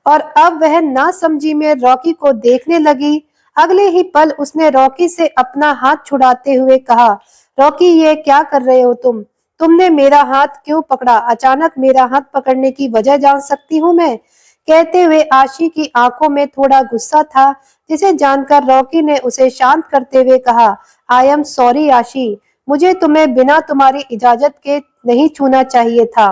और अब वह नासमझी में रॉकी को देखने लगी। अगले ही पल उसने रॉकी से अपना हाथ छुड़ाते हुए कहा, रॉकी ये क्या कर रहे हो तुम? तुमने मेरा हाथ क्यों पकड़ा? अचानक मेरा हाथ पकड़ने की वजह जान सकती हूँ मैं? कहते हुए आशी की आंखों में थोड़ा गुस्सा था, जिसे जानकर रॉकी ने उसे शांत करते हुए कहा, आई एम सॉरी आशी, मुझे तुम्हें बिना तुम्हारी इजाजत के नहीं छूना चाहिए था,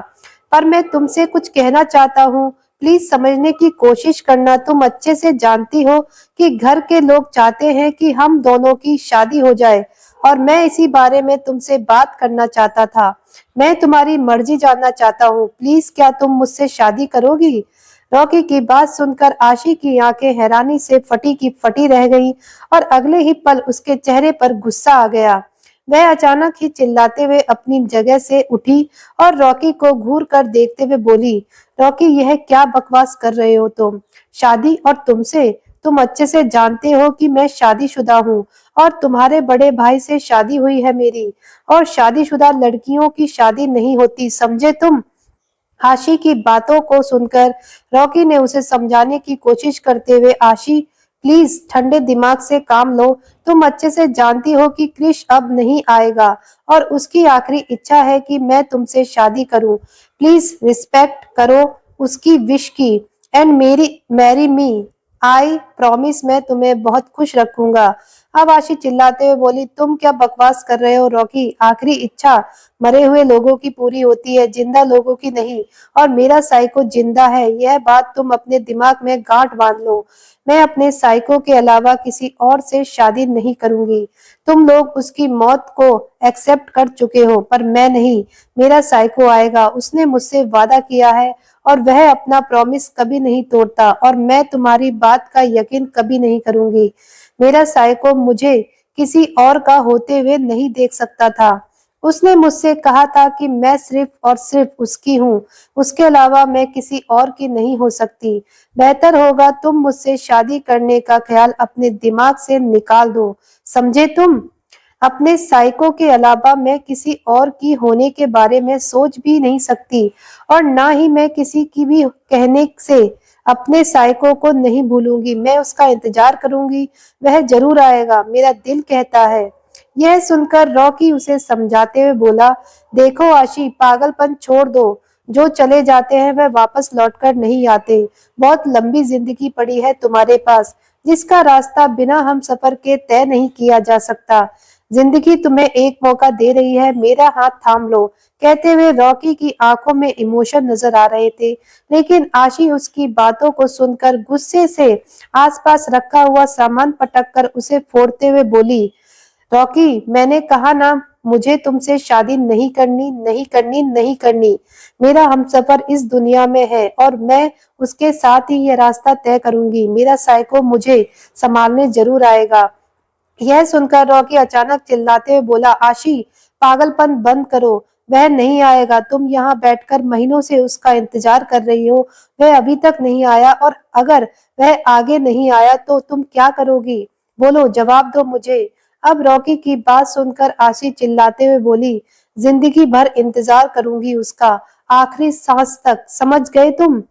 पर मैं तुमसे कुछ कहना चाहता हूँ, प्लीज समझने की कोशिश करना। तुम अच्छे से जानती हो कि घर के लोग चाहते हैं कि हम दोनों की शादी हो जाए और मैं इसी बारे में तुमसे बात करना चाहता था। मैं तुम्हारी मर्जी जानना चाहता हूँ, प्लीज क्या तुम मुझसे शादी करोगी? रॉकी की बात सुनकर आशी की आंखें हैरानी से फटी की फटी रह गईं और अगले ही पल उसके चेहरे पर गुस्सा आ गया। वह अचानक ही चिल्लाते हुए अपनी जगह से उठी और रॉकी को घूर कर देखते हुए बोली, रॉकी यह क्या बकवास कर रहे हो तुम? शादी और तुमसे? तुम अच्छे से जानते हो कि मैं शादीशुदा हूँ और तुम्हारे बड़े भाई से शादी हुई है मेरी, और शादीशुदा लड़कियों की शादी नहीं होती, समझे तुम? आशी की बातों को सुनकर रॉकी ने उसे समझाने की कोशिश करते हुए, आशी प्लीज ठंडे दिमाग से काम लो, तुम अच्छे से जानती हो कि क्रिश अब नहीं आएगा और उसकी आखिरी इच्छा है कि मैं तुमसे शादी करूं। प्लीज रिस्पेक्ट करो उसकी विश की एंड मेरी मैरी मी। आई प्रॉमिस मैं तुम्हें बहुत खुश रखूंगा। अब आशी चिल्लाते हुए बोली, तुम क्या बकवास कर रहे हो रॉकी? आखिरी इच्छा मरे हुए लोगों की पूरी होती है, जिंदा लोगों की नहीं, और मेरा साइको जिंदा है, यह बात तुम अपने दिमाग में गांठ बांध लो। मैं अपने साइको के अलावा किसी और से शादी नहीं करूंगी। तुम लोग उसकी मौत को एक्सेप्ट कर चुके हो, पर मैं नहीं। मेरा साइको आएगा, उसने मुझसे वादा किया है और वह अपना प्रॉमिस कभी नहीं तोड़ता, और मैं तुम्हारी बात का यकीन कभी नहीं करूंगी। मेरा साइको मुझे किसी और का होते हुए नहीं देख सकता था। उसने मुझसे कहा था कि मैं सिर्फ और सिर्फ उसकी हूँ, उसके अलावा मैं किसी और की नहीं हो सकती। बेहतर होगा तुम मुझसे शादी करने का ख्याल अपने दिमाग से निकाल दो, समझे तुम? अपने साइको के अलावा मैं किसी और की होने के बारे में सोच भी नहीं सकती, और ना ही मैं किसी की भी कहने से अपने साइको को नहीं भूलूंगी। मैं उसका इंतजार करूंगी, वह जरूर आएगा, मेरा दिल कहता है। यह सुनकर रॉकी उसे समझाते हुए बोला, देखो आशी, पागलपन छोड़ दो, जो चले जाते हैं वह वापस लौटकर नहीं आते। बहुत लंबी जिंदगी पड़ी है तुम्हारे पास, जिसका रास्ता बिना हम सफर के तय नहीं किया जा सकता। जिंदगी तुम्हें एक मौका दे रही है, मेरा हाथ थाम लो। कहते हुए रॉकी की आंखों में इमोशन नजर आ रहे थे, लेकिन आशी उसकी बातों को सुनकर गुस्से से आसपास रखा हुआ सामान पटक कर उसे फोड़ते हुए बोली, रॉकी मैंने कहा ना, मुझे तुमसे शादी नहीं करनी, नहीं करनी, नहीं करनी। मेरा हमसफर इस दुनिया में है और मैं उसके साथ ही यह रास्ता तय करूंगी। मेरा साइको मुझे संभालने जरूर आएगा। यह सुनकर रॉकी अचानक चिल्लाते हुए बोला, आशी पागलपन बंद करो, वह नहीं आएगा। तुम यहाँ बैठकर महीनों से उसका इंतजार कर रही हो, वह अभी तक नहीं आया, और अगर वह आगे नहीं आया तो तुम क्या करोगी? बोलो, जवाब दो मुझे। अब रॉकी की बात सुनकर आशी चिल्लाते हुए बोली, जिंदगी भर इंतजार करूंगी उसका, आखिरी सांस तक, समझ गए तुम?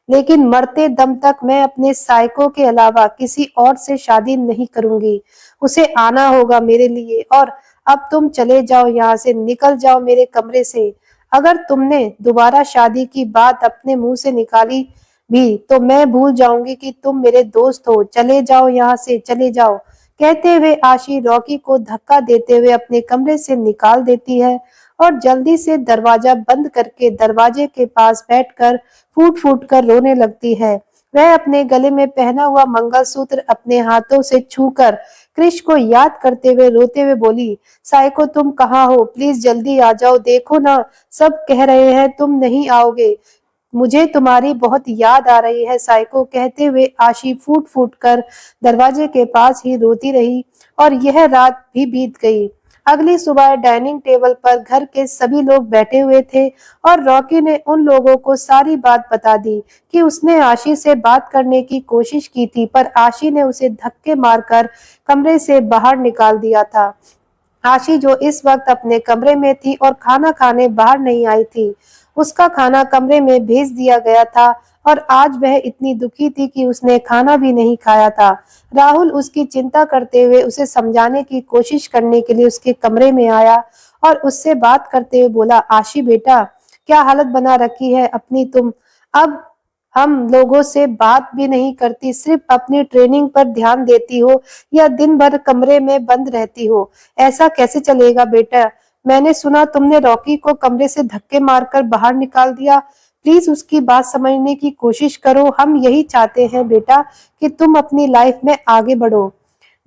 लेकिन मरते दम तक मैं अपने साइको के अलावा किसी और से शादी नहीं करूंगी। उसे आना होगा मेरे लिए, और अब तुम चले जाओ, यहाँ से निकल जाओ मेरे कमरे से। अगर तुमने दोबारा शादी की बात अपने मुंह से निकाली भी तो मैं भूल जाऊंगी कि तुम मेरे दोस्त हो। चले जाओ यहाँ से, चले जाओ। कहते हुए आशी रॉकी को धक्का देते हुए अपने कमरे से निकाल देती है और जल्दी से दरवाजा बंद करके दरवाजे के पास बैठकर फूट फूट कर रोने लगती है। वह अपने गले में पहना हुआ मंगलसूत्र अपने हाथों से छूकर क्रिश को याद करते हुए रोते हुए बोली, साइको तुम कहाँ हो? प्लीज जल्दी आ जाओ, देखो ना सब कह रहे हैं तुम नहीं आओगे, मुझे तुम्हारी बहुत याद आ रही है साइको। कहते हुए आशी फूट फूट कर दरवाजे के पास ही रोती रही और यह रात भी बीत गई। अगली सुबह डाइनिंग टेबल पर घर के सभी लोग बैठे हुए थे और रॉकी ने उन लोगों को सारी बात बता दी कि उसने आशी से बात करने की कोशिश की थी, पर आशी ने उसे धक्के मारकर कमरे से बाहर निकाल दिया था। आशी जो इस वक्त अपने कमरे में थी और खाना खाने बाहर नहीं आई थी, उसका खाना कमरे में भेज दिया गया था। और आज वह इतनी दुखी थी कि उसने खाना भी नहीं खाया था। राहुल उसकी चिंता करते हुए उसे समझाने की कोशिश करने के लिए उसके कमरे में आया और उससे बात करते हुए बोला, आशी बेटा, क्या हालत बना रखी है अपनी तुम। अब हम लोगों से बात भी नहीं करती, सिर्फ अपनी ट्रेनिंग पर ध्यान देती हो या दिन भर कमरे में बंद रहती हो। ऐसा कैसे चलेगा बेटा। मैंने सुना तुमने रॉकी को कमरे से धक्के मारकर बाहर निकाल दिया। प्लीज उसकी बात समझने की कोशिश करो। हम यही चाहते हैं बेटा कि तुम अपनी लाइफ में आगे बढ़ो।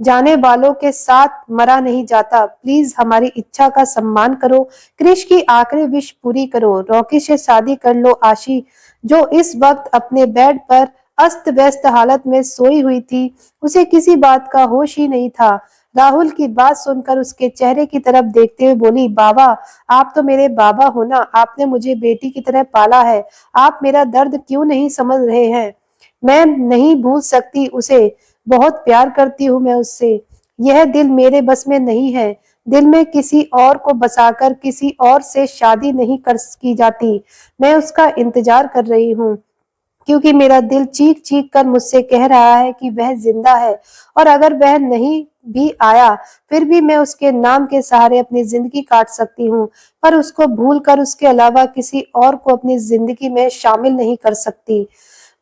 जाने वालों के साथ मरा नहीं जाता। प्लीज हमारी इच्छा का सम्मान करो। क्रिश की आखिरी विश पूरी करो। रॉकी से शादी कर लो आशी, जो इस वक्त अपने बेड पर अस्त व्यस्त हालत में सोई हुई थी। उसे किसी बात का होश ही नहीं था। राहुल की बात सुनकर उसके चेहरे की तरफ देखते हुए बोली, बाबा, आप तो मेरे बाबा हो ना। आपने मुझे बेटी की तरह पाला है। आप मेरा दर्द क्यों नहीं समझ रहे हैं। मैं नहीं भूल सकती उसे। बहुत प्यार करती हूँ मैं उससे। यह दिल मेरे बस में नहीं है। दिल में किसी और को बसाकर किसी और से शादी नहीं कर की जाती। मैं उसका इंतजार कर रही हूँ, क्योंकि मेरा दिल चीख चीख कर मुझसे कह रहा है कि वह जिंदा है। और अगर वह नहीं भी आया, फिर भी मैं उसके नाम के सहारे अपनी जिंदगी काट सकती हूँ, पर उसको भूल कर उसके अलावा किसी और को अपनी जिंदगी में शामिल नहीं कर सकती।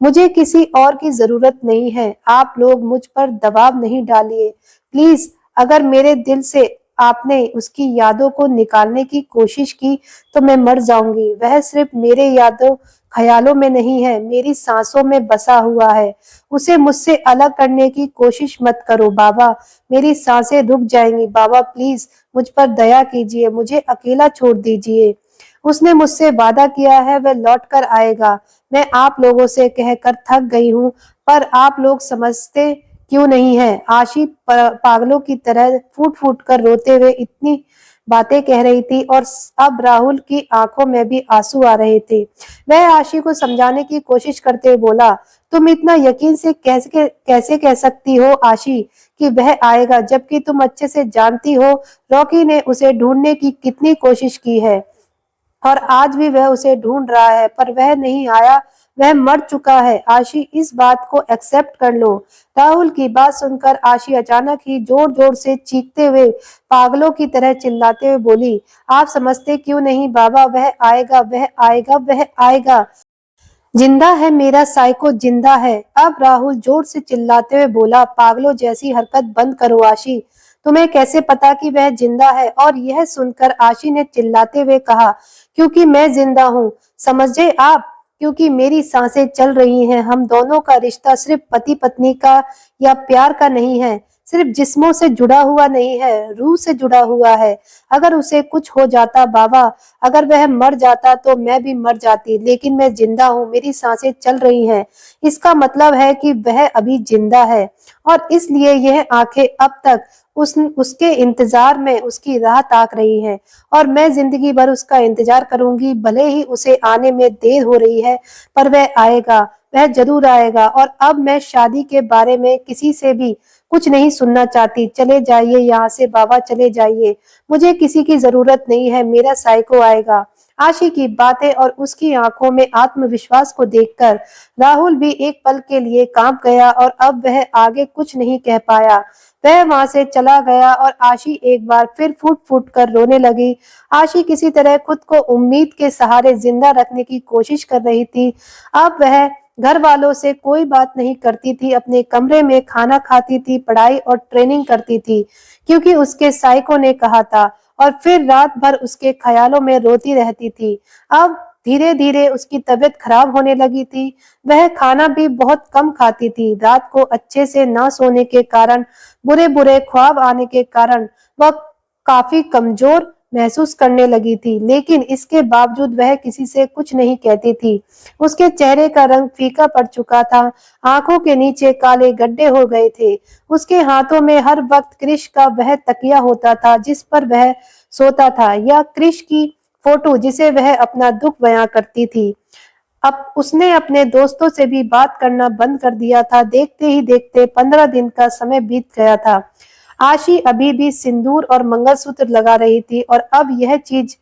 मुझे किसी और की जरूरत नहीं है। आप लोग मुझ पर दबाव नहीं डालिए प्लीज। अगर मेरे दिल से आपने उसकी यादों को निकालने की कोशिश की तो मैं मर जाऊंगी। वह सिर्फ मेरे यादों ख्यालों में नहीं है, मेरी सांसों में बसा हुआ है। उसे मुझसे अलग करने की कोशिश मत करो बाबा। मेरी सांसें रुक जाएंगी बाबा। प्लीज मुझ पर दया कीजिए। मुझे अकेला छोड़ दीजिए। उसने मुझसे वादा किया है वह लौट कर आएगा। मैं आप लोगों से कहकर थक गई हूँ, पर आप लोग समझते क्यों नहीं है। आशी पागलों की तरह फूट फूट कर रोते हुए इतनी बातें कह रही थी और अब राहुल की आंखों में भी आंसू आ रहे थे। वह आशी को समझाने की कोशिश करते हुए बोला, तुम इतना यकीन से कैसे कह सकती हो आशी कि वह आएगा, जबकि तुम अच्छे से जानती हो रॉकी ने उसे ढूंढने की कितनी कोशिश की है और आज भी वह उसे ढूंढ रहा है, पर वह नहीं आया। वह मर चुका है। आशी, इस बात को एक्सेप्ट कर लो। राहुल की बात सुनकर आशी अचानक ही जोर जोर से चीखते हुए पागलों की तरह चिल्लाते हुए बोली, आप समझते क्यों नहीं बाबा। वह आएगा, वह आएगा, वह आएगा। जिंदा है, मेरा साइको जिंदा है। अब राहुल जोर से चिल्लाते हुए बोला, पागलों जैसी हरकत बंद करो आशी। तुम्हें कैसे पता कि वह जिंदा है। और यह सुनकर आशी ने चिल्लाते हुए कहा, क्योंकि मैं जिंदा हूँ, समझे आप। क्योंकि मेरी सांसें चल रही हैं। हम दोनों का रिश्ता सिर्फ पति पत्नी का या प्यार का नहीं है, सिर्फ जिस्मों से जुड़ा हुआ नहीं है, रूह से जुड़ा हुआ है। अगर उसे कुछ हो जाता बाबा, अगर वह मर जाता तो मैं भी मर जाती, लेकिन मैं जिंदा हूँ, मेरी सांसें चल रही हैं। इसका मतलब है कि वह अभी जिंदा है और इसलिए यह आंखें अब तक उसके इंतजार में उसकी राह ताक रही हैं। और मैं जिंदगी भर उसका इंतजार करूंगी। भले ही उसे आने में देर हो रही है, पर वह आएगा, वह जरूर आएगा। और अब मैं शादी के बारे में किसी से भी कुछ नहीं सुनना चाहती। चले जाइए यहाँ से बाबा, चले जाइए। मुझे किसी की जरूरत नहीं है। मेरा साइको आएगा। आशी की बातें और उसकी आंखों में आत्मविश्वास को देखकर राहुल भी एक पल के लिए कांप गया और अब वह आगे कुछ नहीं कह पाया। वह वहां से चला गया और आशी एक बार फिर फूट फूट कर रोने लगी। आशी किसी तरह खुद को उम्मीद के सहारे जिंदा रखने की कोशिश कर रही थी। अब वह घर वालों से कोई बात नहीं करती थी, अपने कमरे में खाना खाती थी, पढ़ाई और ट्रेनिंग करती थी, क्योंकि उसके साइको ने कहा था। और फिर रात भर उसके ख्यालों में रोती रहती थी। अब धीरे धीरे उसकी तबीयत खराब होने लगी थी। वह खाना भी बहुत कम खाती थी। रात को अच्छे से ना सोने के कारण, बुरे बुरे ख्वाब आने के कारण वह काफी कमजोर महसूस करने लगी थी, लेकिन इसके बावजूद वह किसी से कुछ नहीं कहती थी। उसके चेहरे का रंग फीका पड़ चुका था, आंखों के नीचे काले गड्ढे हो गए थे। उसके हाथों में हर वक्त क्रिश का वह तकिया होता था जिस पर वह सोता था, या क्रिश की फोटो जिसे वह अपना दुख बयां करती थी। अब उसने अपने दोस्तों से भी बात करना बंद कर दिया था। देखते ही देखते 15 दिन का समय बीत गया था। आशी अभी भी सिंदूर और मंगलसूत्र लगा रही थी और अब यह चीज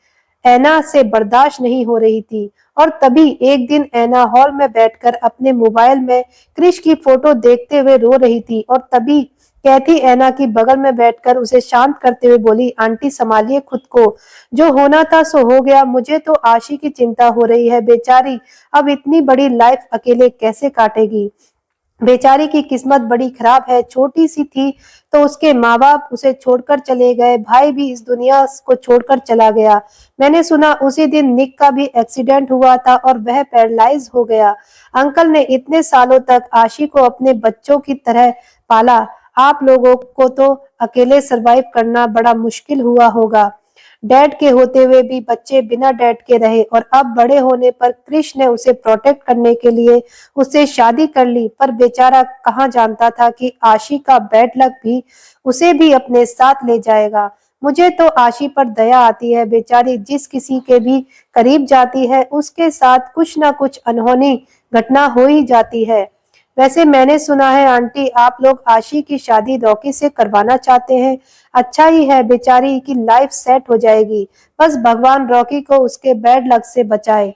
ऐना से बर्दाश्त नहीं हो रही थी। और तभी एक दिन ऐना हॉल में बैठकर अपने मोबाइल में क्रिश की फोटो देखते हुए रो रही थी। और तभी कैथी ऐना की बगल में बैठकर उसे शांत करते हुए बोली, आंटी संभालिए खुद को, जो होना था सो हो गया। मुझे तो आशी की चिंता हो रही है, बेचारी अब इतनी बड़ी लाइफ अकेले कैसे काटेगी। बेचारी की किस्मत बड़ी खराब है, छोटी सी थी तो उसके माँ बाप उसे छोड़कर चले गए, भाई भी इस दुनिया को छोड़कर चला गया। मैंने सुना उसी दिन निक का भी एक्सीडेंट हुआ था और वह पैरालाइज हो गया। अंकल ने इतने सालों तक आशी को अपने बच्चों की तरह पाला, आप लोगों को तो अकेले सरवाइव करना बड़ा मुश्किल हुआ होगा। डैड के होते हुए भी बच्चे बिना डैड के रहे और अब बड़े होने पर क्रिश ने उसे प्रोटेक्ट करने के लिए उससे शादी कर ली। पर बेचारा कहाँ जानता था कि आशी का बैड लक भी उसे भी अपने साथ ले जाएगा। मुझे तो आशी पर दया आती है, बेचारी जिस किसी के भी करीब जाती है उसके साथ कुछ ना कुछ अनहोनी घटना हो ही जाती है। वैसे मैंने सुना है आंटी आप लोग आशी की शादी रॉकी से करवाना चाहते हैं। अच्छा ही है, बेचारी की लाइफ सेट हो जाएगी। बस भगवान रॉकी को उसके बैड लक से बचाए,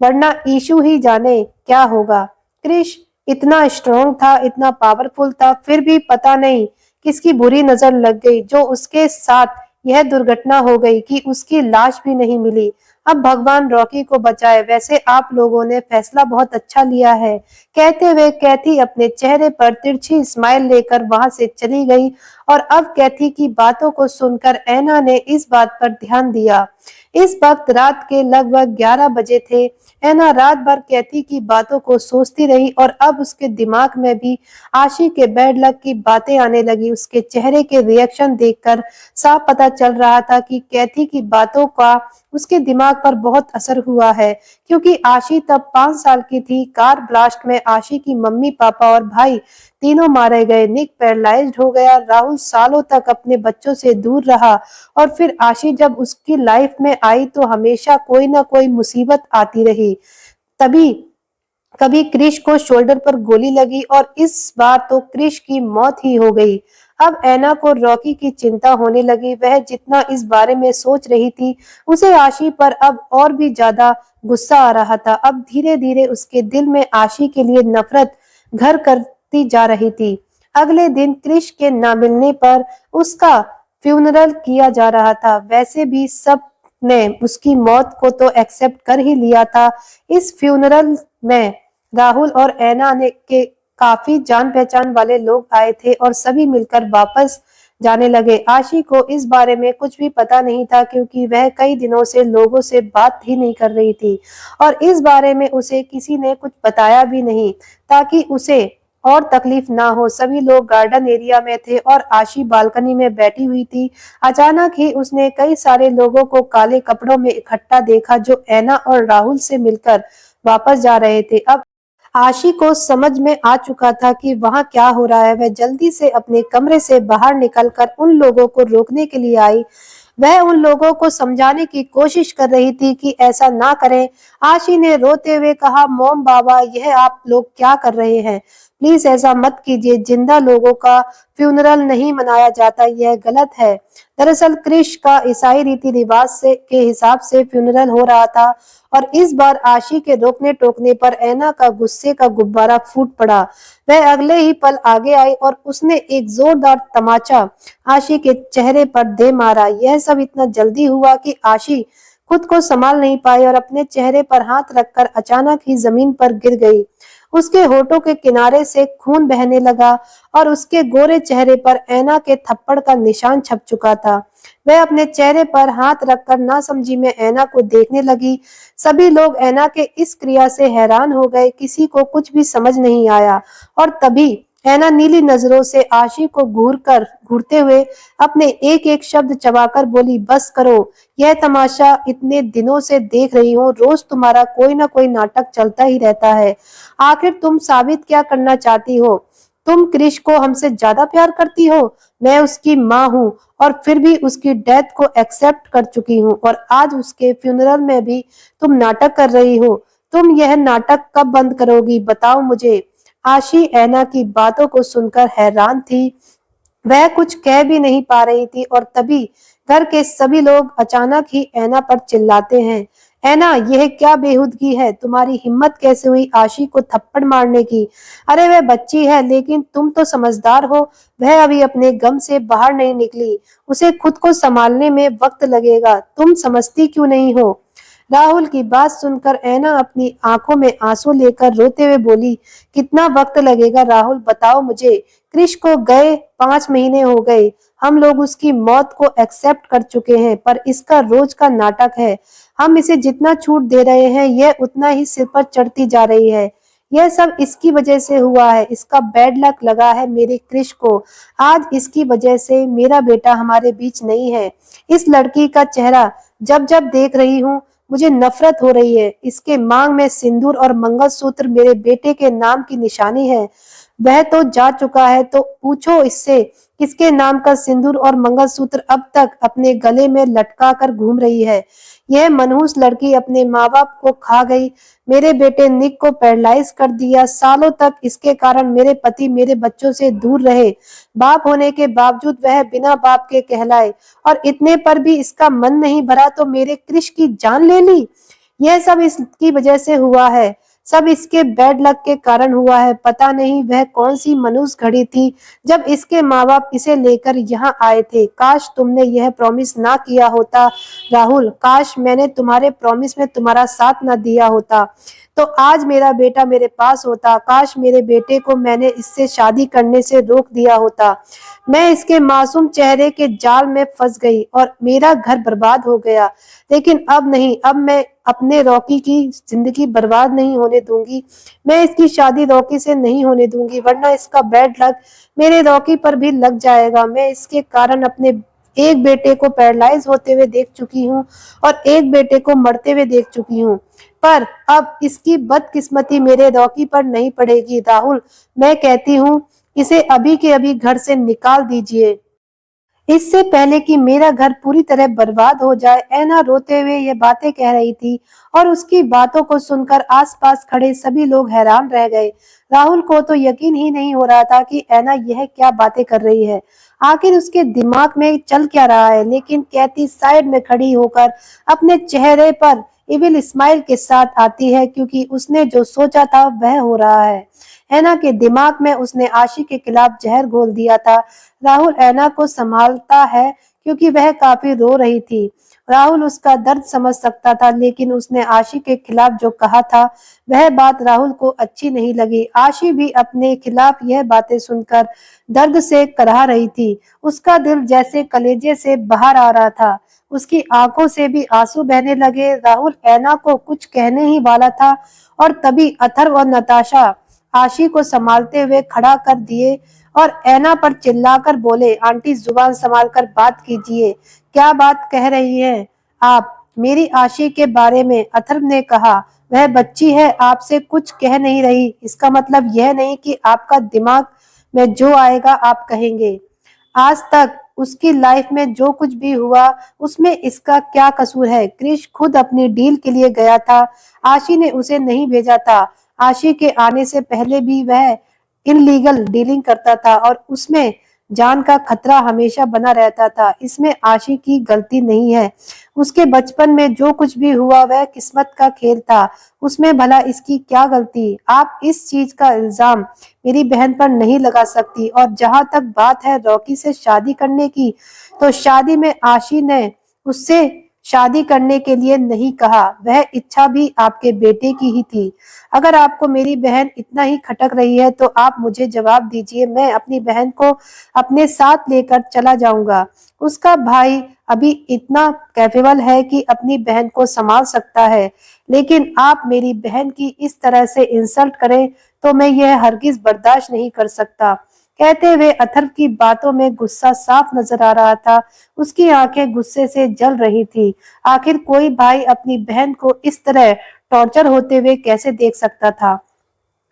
वरना ईशु ही जाने क्या होगा। क्रिश इतना स्ट्रॉन्ग था, इतना पावरफुल था, फिर भी पता नहीं किसकी बुरी नजर लग गई जो उसके साथ यह दुर्घटना हो गई कि उसकी लाश भी नहीं मिली। अब भगवान रॉकी को बचाए। वैसे आप लोगों ने फैसला बहुत अच्छा लिया है, कहते हुए कैथी अपने चेहरे पर तिरछी स्माइल लेकर वहां से चली गई। और अब कैथी की बातों को सुनकर ऐना ने इस बात पर ध्यान दिया। इस वक्त रात के लगभग 11 बजे थे। ऐना रात भर कैथी की बातों को सोचती रही और अब उसके दिमाग में भी आशी के बैड लक की बातें आने लगी। उसके चेहरे के रिएक्शन देखकर साफ पता चल रहा था कि कैथी की बातों का उसके दिमाग पर बहुत असर हुआ है, क्योंकि आशी तब 5 साल की थी। कार ब्लास्ट में आशी की मम्मी पापा और भाई तीनों मारे गए, निक पैरालाइज्ड हो गया, राहुल सालों तक अपने बच्चों से दूर रहा और फिर आशी जब उसकी लाइफ में आई तो हमेशा कोई ना कोई मुसीबत आती रही। तभी कभी क्रिश को शोल्डर पर गोली लगी और इस बार तो क्रिश की मौत ही हो गई। अब ऐना को रॉकी की चिंता होने लगी। वह जितना इस बारे में सोच रही थी उसे आशी पर अब और भी ज्यादा गुस्सा आ रहा था। अब धीरे धीरे उसके दिल में आशी के लिए नफरत घर करती जा रही थी। अगले दिन क्रिश के ना मिलने पर उसका फ्यूनरल किया जा रहा था। वैसे भी सब ने उसकी मौत को तो एक्सेप्ट कर ही लिया था। इस फ्यूनरल में राहुल और ऐना ने के काफी जान पहचान वाले लोग आए थे और सभी मिलकर वापस जाने लगे। आशी को इस बारे में कुछ भी पता नहीं था, क्योंकि वह कई दिनों से लोगों से बात ही नहीं कर रही थी और इस बारे में उसे किसी ने कुछ बताया भी नहीं, ताकि उसे और तकलीफ ना हो। सभी लोग गार्डन एरिया में थे और आशी बालकनी में बैठी हुई थी। अचानक ही उसने कई सारे लोगों को काले कपड़ों में इकट्ठा देखा जो ऐना और राहुल से मिलकर वापस जा रहे थे। अब आशी को समझ में आ चुका था कि वहां क्या हो रहा है। वह जल्दी से अपने कमरे से बाहर निकलकर उन लोगों को रोकने के लिए आई। वह उन लोगों को समझाने की कोशिश कर रही थी कि ऐसा ना करें। आशी ने रोते हुए कहा, मोम बाबा यह आप लोग क्या कर रहे हैं, प्लीज ऐसा मत कीजिए, जिंदा लोगों का फ्यूनरल नहीं मनाया जाता, यह गलत है। दरअसल क्रिश का ईसाई रीति रिवाज से के हिसाब से फ्यूनरल हो रहा था और इस बार आशी के रोकने टोकने पर ऐना का गुस्से का गुब्बारा फूट पड़ा। वह अगले ही पल आगे आई और उसने एक जोरदार तमाचा आशी के चेहरे पर दे मारा। यह सब इतना जल्दी हुआ कि आशी खुद को संभाल नहीं पाई और अपने चेहरे पर हाथ रखकर अचानक ही जमीन पर गिर गई। उसके होठों के किनारे से खून बहने लगा और उसके गोरे चेहरे पर ऐना के थप्पड़ का निशान छप चुका था। वह अपने चेहरे पर हाथ रखकर नासमझी में ऐना को देखने लगी। सभी लोग ऐना के इस क्रिया से हैरान हो गए, किसी को कुछ भी समझ नहीं आया। और तभी ऐना नीली नजरों से आशी को घूरते हुए अपने एक एक शब्द चबाकर बोली, बस करो, यह तमाशा इतने दिनों से देख रही हूँ, रोज तुम्हारा कोई ना कोई नाटक चलता ही रहता है। आखिर तुम साबित क्या करना चाहती हो? तुम क्रिश को हमसे ज्यादा प्यार करती हो? मैं उसकी माँ हूँ और फिर भी उसकी डेथ को एक्सेप्ट कर चुकी हूँ और आज उसके फ्यूनरल में भी तुम नाटक कर रही हो। तुम यह नाटक कब बंद करोगी, बताओ मुझे। आशी ऐना की बातों को सुनकर हैरान थी। वह कुछ कह भी नहीं पा रही थी और तभी घर के सभी लोग अचानक ही ऐना पर चिल्लाते हैं। ऐना, यह क्या बेहूदगी है? तुम्हारी हिम्मत कैसे हुई आशी को थप्पड़ मारने की? अरे वह बच्ची है, लेकिन तुम तो समझदार हो। वह अभी अपने गम से बाहर नहीं निकली। उसे खुद को संभालने में वक्त लगेगा। तुम समझती क्यों नहीं हो? राहुल की बात सुनकर ऐना अपनी आंखों में आंसू लेकर रोते हुए बोली, कितना वक्त लगेगा राहुल, बताओ मुझे। क्रिश को गए 5 महीने हो गए। हम लोग उसकी मौत को एक्सेप्ट कर चुके हैं, पर इसका रोज का नाटक है। हम इसे जितना छूट दे रहे हैं, यह उतना ही सिर पर चढ़ती जा रही है। यह सब इसकी वजह से हुआ है। इसका बैड लक लगा है मेरे क्रिश को। आज इसकी वजह से मेरा बेटा हमारे बीच नहीं है। इस लड़की का चेहरा जब जब देख रही हूँ, मुझे नफरत हो रही है। इसके मांग में सिंदूर और मंगलसूत्र मेरे बेटे के नाम की निशानी है। वह तो जा चुका है, तो पूछो इससे किसके नाम का सिंदूर और मंगलसूत्र अब तक अपने गले में लटका कर घूम रही है। यह मनहूस लड़की अपने माँ बाप को खा गई। मेरे बेटे निक को पैरालाइज कर दिया। सालों तक इसके कारण मेरे पति मेरे बच्चों से दूर रहे। बाप होने के बावजूद वह बिना बाप के कहलाए, और इतने पर भी इसका मन नहीं भरा तो मेरे क्रिश की जान ले ली। यह सब इसकी वजह से हुआ है। सब इसके बैड लक के कारण हुआ है। पता नहीं वह कौन सी मनुष्य घड़ी थी जब इसके माँ बाप इसे लेकर यहाँ आए थे। काश तुमने यह प्रॉमिस ना किया होता राहुल। काश मैंने तुम्हारे प्रॉमिस में तुम्हारा साथ ना दिया होता, तो आज मेरा बेटा मेरे पास होता। काश मेरे बेटे को मैंने इससे शादी करने से रोक दिया होता। मैं इसके मासूम चेहरे के जाल में फंस गई और मेरा घर बर्बाद हो गया। लेकिन अब नहीं, अब मैं अपने रॉकी की जिंदगी बर्बाद नहीं होने दूंगी। मैं इसकी शादी रॉकी से नहीं होने दूंगी, वरना इसका बैड लक मेरे रॉकी पर भी लग जाएगा। मैं इसके कारण अपने एक बेटे को पैरालाइज होते हुए देख चुकी हूँ और एक बेटे को मरते हुए देख चुकी हूँ, पर अब इसकी बदकिस्मती मेरे रॉकी पर नहीं पड़ेगी। राहुल, मैं कहती हूँ इसे अभी के अभी घर से निकाल दीजिए, इससे पहले कि मेरा घर पूरी तरह बर्बाद हो जाए। ऐना रोते हुए ये बातें कह रही थी और उसकी बातों को सुनकर आसपास खड़े सभी लोग हैरान रह गए। राहुल को तो यकीन ही नहीं हो रहा था कि ऐना यह क्या बातें कर रही है। आखिर उसके दिमाग में चल क्या रहा है। लेकिन कैथी साइड में खड़ी होकर अपने चेहरे पर इविल स्माइल के साथ आती है, क्योंकि उसने जो सोचा था वह हो रहा है। ऐना के दिमाग में उसने आशी के खिलाफ जहर घोल दिया था। राहुल ऐना को संभालता है क्योंकि वह काफी रो रही थी। राहुल उसका दर्द समझ सकता था, लेकिन उसने आशी के खिलाफ जो कहा था वह बात राहुल को अच्छी नहीं लगी। आशी भी अपने खिलाफ यह बातें सुनकर दर्द से कराह रही थी। उसका दिल जैसे कलेजे से बाहर आ रहा था। उसकी आंखों से भी आंसू बहने लगे। राहुल ऐना को कुछ कहने ही वाला था और तभी अथर्व और नताशा आशी को संभालते हुए खड़ा कर दिए और ऐना पर चिल्लाकर बोले, आंटी जुबान संभाल कर बात कीजिए। क्या बात कह रही हैं आप मेरी आशी के बारे में? अथर्व ने कहा, वह बच्ची है, आपसे कुछ कह नहीं रही। इसका मतलब यह नहीं कि आपका दिमाग में जो आएगा आप कहेंगे। आज तक उसकी लाइफ में जो कुछ भी हुआ उसमें इसका क्या कसूर है? क्रिश खुद अपनी डील के लिए गया था। आशी ने उसे नहीं भेजा था। आशी के आने से पहले भी वह इनलीगल डीलिंग करता था और उसमें जान का खतरा हमेशा बना रहता था। इसमें आशी की गलती नहीं है। उसके बचपन में जो कुछ भी हुआ वह किस्मत का खेल था। उसमें भला इसकी क्या गलती? आप इस चीज का इल्जाम मेरी बहन पर नहीं लगा सकती। और जहां तक बात है रॉकी से शादी करने की, तो शादी में आशी ने उससे शादी करने के लिए नहीं कहा। वह इच्छा भी आपके बेटे की ही थी। अगर आपको मेरी बहन इतना ही खटक रही है तो आप मुझे जवाब दीजिए। मैं अपनी बहन को अपने साथ लेकर चला जाऊंगा। उसका भाई अभी इतना कैपेबल है कि अपनी बहन को संभाल सकता है, लेकिन आप मेरी बहन की इस तरह से इंसल्ट करें तो मैं यह हरगिज बर्दाश्त नहीं कर सकता। कहते हुए अथर्व की बातों में गुस्सा साफ नजर आ रहा था। उसकी आंखें गुस्से से जल रही थी। आखिर कोई भाई अपनी बहन को इस तरह टॉर्चर होते हुए कैसे देख सकता था?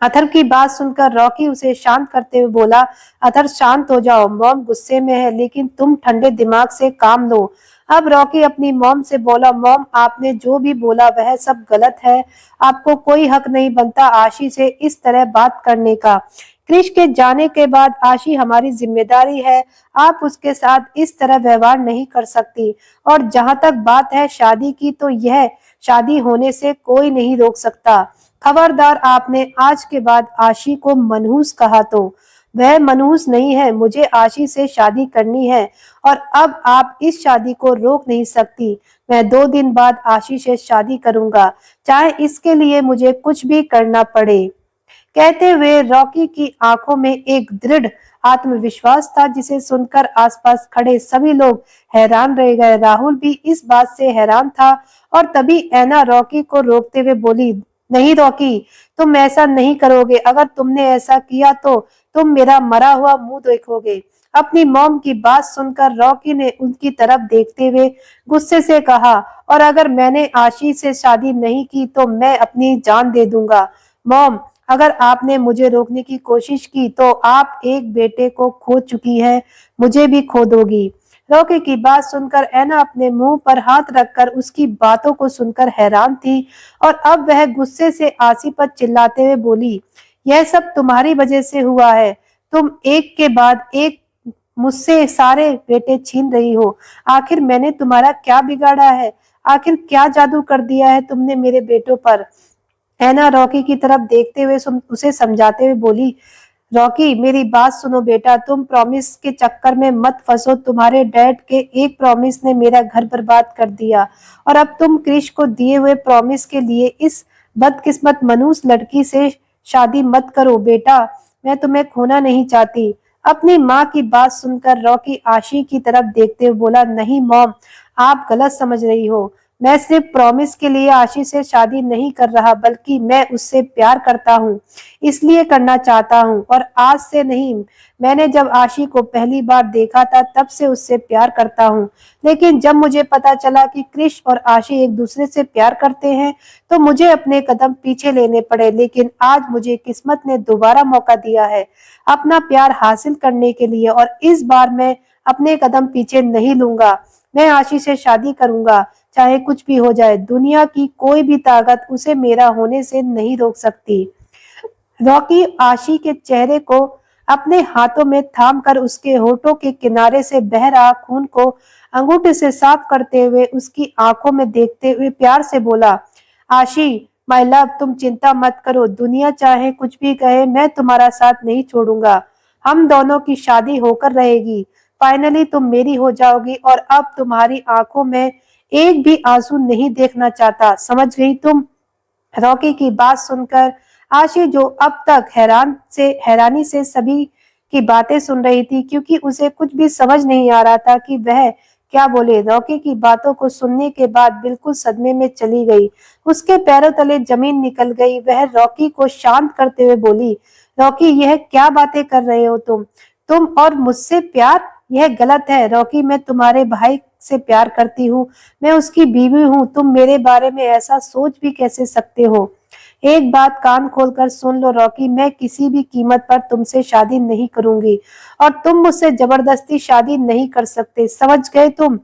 अथर्व की बात सुनकर रॉकी उसे शांत करते हुए बोला, अथर्व शांत हो जाओ, मॉम गुस्से में है, लेकिन तुम ठंडे दिमाग से काम लो। अब रॉकी अपनी मॉम से बोला, मॉम आपने जो भी बोला वह सब गलत है। आपको कोई हक नहीं बनता आशी से इस तरह बात करने का। क्रिश के जाने के बाद आशी हमारी जिम्मेदारी है, आप उसके साथ इस तरह व्यवहार नहीं कर सकती। और जहां तक बात है शादी की, तो यह शादी होने से कोई नहीं रोक सकता। खबरदार, आपने आज के बाद आशी को मनहूस कहा तो वह मनहूस नहीं है, मुझे आशी से शादी करनी है और अब आप इस शादी को रोक नहीं सकती। मैं 2 दिन बाद आशी से शादी करूंगा, चाहे इसके लिए मुझे कुछ भी करना पड़े। कहते हुए रॉकी की आंखों में एक दृढ़ आत्मविश्वास था, जिसे सुनकर आसपास खड़े सभी लोग हैरान रह गए। राहुल भी इस बात से हैरान था और तभी ऐना रॉकी को रोकते हुए बोली, नहीं रॉकी, तुम ऐसा नहीं करोगे। अगर तुमने ऐसा किया तो तुम मेरा मरा हुआ मुंह देखोगे। अपनी मॉम की बात सुनकर रॉकी ने उनकी तरफ देखते हुए गुस्से से कहा, और अगर मैंने आशीष से शादी नहीं की तो मैं अपनी जान दे दूंगा। मॉम, अगर आपने मुझे रोकने की कोशिश की तो आप एक बेटे को खो चुकी है, मुझे भी खो दोगी। रॉकी की बात सुनकर ऐना अपने मुंह पर हाथ रखकर उसकी बातों को सुनकर हैरान थी और अब वह गुस्से से आसी पर चिल्लाते हुए बोली, यह सब तुम्हारी वजह से हुआ है। तुम एक के बाद एक मुझसे सारे बेटे छीन रही हो। आखिर मैंने तुम्हारा क्या बिगाड़ा है? आखिर क्या जादू कर दिया है तुमने मेरे बेटों पर? ऐना रॉकी की तरफ देखते हुए उसे समझाते हुए बोली, रॉकी, मेरी बात सुनो बेटा, तुम प्रॉमिस के चक्कर में मत फंसो। तुम्हारे डैड के एक प्रॉमिस ने मेरा घर बर्बाद कर दिया और अब तुम क्रिश को दिए हुए प्रॉमिस के लिए इस बदकिस्मत मनूस लड़की से शादी मत करो। बेटा, मैं तुम्हें खोना नहीं चाहती। अपनी माँ की बात सुनकर रॉकी आशी की तरफ देखते हुए बोला, नहीं मॉम, आप गलत समझ रही हो। मैं सिर्फ प्रॉमिस के लिए आशी से शादी नहीं कर रहा, बल्कि मैं उससे प्यार करता हूँ, इसलिए करना चाहता हूँ। और आज से नहीं, मैंने जब आशी को पहली बार देखा था तब से उससे प्यार करता हूँ। लेकिन जब मुझे पता चला कि क्रिश और आशी एक दूसरे से प्यार करते हैं तो मुझे अपने कदम पीछे लेने पड़े। लेकिन आज मुझे किस्मत ने दोबारा मौका दिया है अपना प्यार हासिल करने के लिए, और इस बार मैं अपने कदम पीछे नहीं लूंगा। मैं आशी से शादी करूंगा, चाहे कुछ भी हो जाए। दुनिया की कोई भी ताकत उसे मेरा होने से नहीं रोक सकती। रॉकी आशी के चेहरे को अपने हाथों में थामकर उसके होठों के किनारे से बह रहा खून को अंगूठे से साफ करते हुए उसकी आंखों में देखते हुए प्यार से बोला, आशी माय लव, तुम चिंता मत करो। दुनिया चाहे कुछ भी कहे, मैं तुम्हारा साथ नहीं छोड़ूंगा। हम दोनों की शादी होकर रहेगी। फाइनली तुम मेरी हो जाओगी और अब तुम्हारी आंखों में एक भी आंसू नहीं देखना चाहता। समझ गई तुम? रॉकी की बात सुनकर आशी, जो अब तक हैरानी से सभी की बातें सुन रही थी, क्योंकि उसे कुछ भी समझ नहीं आ रहा था कि वह क्या बोले, रॉकी की बातों को सुनने के बाद बिल्कुल सदमे में चली गई। उसके पैरों तले जमीन निकल गई। वह रॉकी को शांत करते हुए बोली, रॉकी, यह क्या बातें कर रहे हो तुम और मुझसे प्यार? यह गलत है रॉकी, मैं तुम्हारे भाई से प्यार करती हूँ, मैं उसकी बीवी हूँ। तुम मेरे बारे में ऐसा सोच भी कैसे सकते हो? एक बात कान खोलकर सुन लो रॉकी, मैं किसी भी कीमत पर तुमसे शादी नहीं करूंगी और तुम मुझसे जबरदस्ती शादी नहीं कर सकते। समझ गए तुम?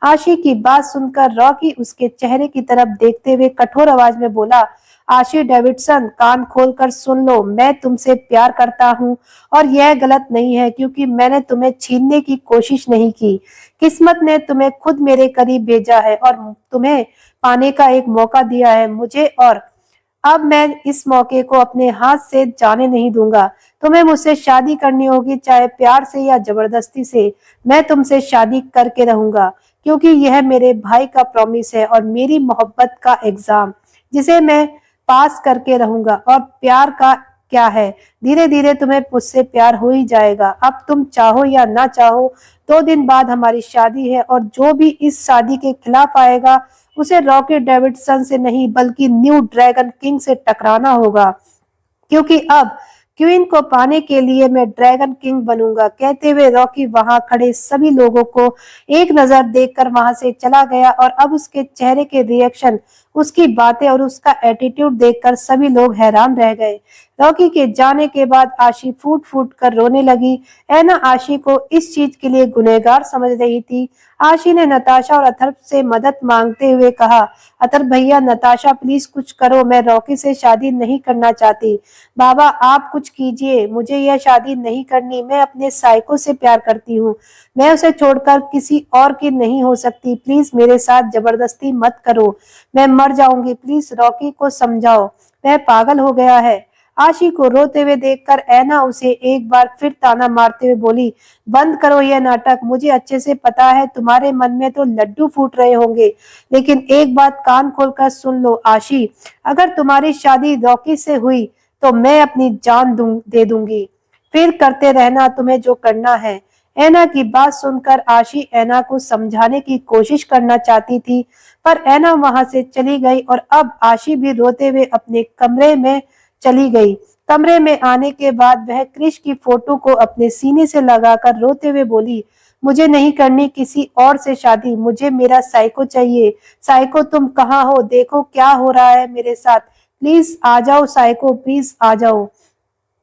आशी की बात सुनकर रॉकी उसके चेहरे की तरफ देखते हुए कठोर आवाज में बोला, आशी डेविडसन, कान खोलकर सुन लो, मैं तुमसे प्यार करता हूँ और यह गलत नहीं है, क्योंकि मैंने तुम्हें छीनने की कोशिश नहीं की। किस्मत ने तुम्हें खुद मेरे करीब भेजा है और तुम्हें पाने का एक मौका दिया है मुझे, और अब मैं इस मौके को अपने हाथ से जाने नहीं दूंगा। तुम्हें मुझसे शादी करनी होगी, चाहे प्यार से या जबरदस्ती से। मैं तुमसे शादी करके रहूंगा, क्योंकि यह मेरे भाई का प्रॉमिस है और मेरी मोहब्बत का एग्जाम, जिसे मैं पास करके रहूंगा। और प्यार का क्या है, धीरे धीरे तुम्हें मुझसे प्यार हो ही जाएगा। अब तुम चाहो या ना चाहो, 2 दिन बाद हमारी शादी है और जो भी इस शादी के खिलाफ आएगा उसे रॉकी डेविडसन से नहीं, बल्कि न्यू ड्रैगन किंग से टकराना होगा, क्योंकि अब क्वीन को पाने के लिए मैं ड्रैगन किंग बनूंगा। कहते हुए रॉकी वहां खड़े सभी लोगों को एक नजर देखकर वहां से चला गया और अब उसके चेहरे के रिएक्शन उसकी बातें और उसका एटीट्यूड देखकर सभी लोग हैरान रह गए। रॉकी के जाने के बाद आशी फूट फूट कर रोने लगी। ऐना आशी को इस चीज के लिए गुनहगार समझ रही थी। आशी ने नताशा और अथर्व से मदद मांगते हुए कहा, अथर्व भैया, नताशा प्लीज कुछ करो, मैं रॉकी से शादी नहीं करना चाहती। बाबा आप कुछ कीजिए, मुझे यह शादी नहीं करनी, मैं अपने साइको से प्यार करती हूँ, मैं उसे छोड़कर किसी और की नहीं हो सकती, प्लीज मेरे साथ जबरदस्ती मत करो, मैं मर जाऊंगी, प्लीज रॉकी को समझाओ, वह पागल हो गया है। आशी को रोते हुए देखकर ऐना उसे एक बार फिर ताना मारते हुए बोली, बंद करो यह नाटक, मुझे अच्छे से पता है तुम्हारे मन में तो लड्डू फूट रहे होंगे, लेकिन एक बात कान खोलकर सुन लो आशी, अगर तुम्हारी शादी रॉकी से हुई तो मैं अपनी जान दे दूंगी, फिर करते रहना तुम्हें जो करना है। ऐना की बात सुनकर आशी ऐना को समझाने की कोशिश करना चाहती थी, पर ऐना वहां से चली गई और अब आशी भी रोते हुए अपने कमरे में चली गई। कमरे में आने के बाद वह क्रिश की फोटो को अपने सीने से लगाकर रोते हुए बोली, मुझे नहीं करनी किसी और से शादी, मुझे मेरा साइको चाहिए। साइको तुम कहाँ हो, देखो क्या हो रहा है मेरे साथ, प्लीज आ जाओ साइको, प्लीज आ जाओ।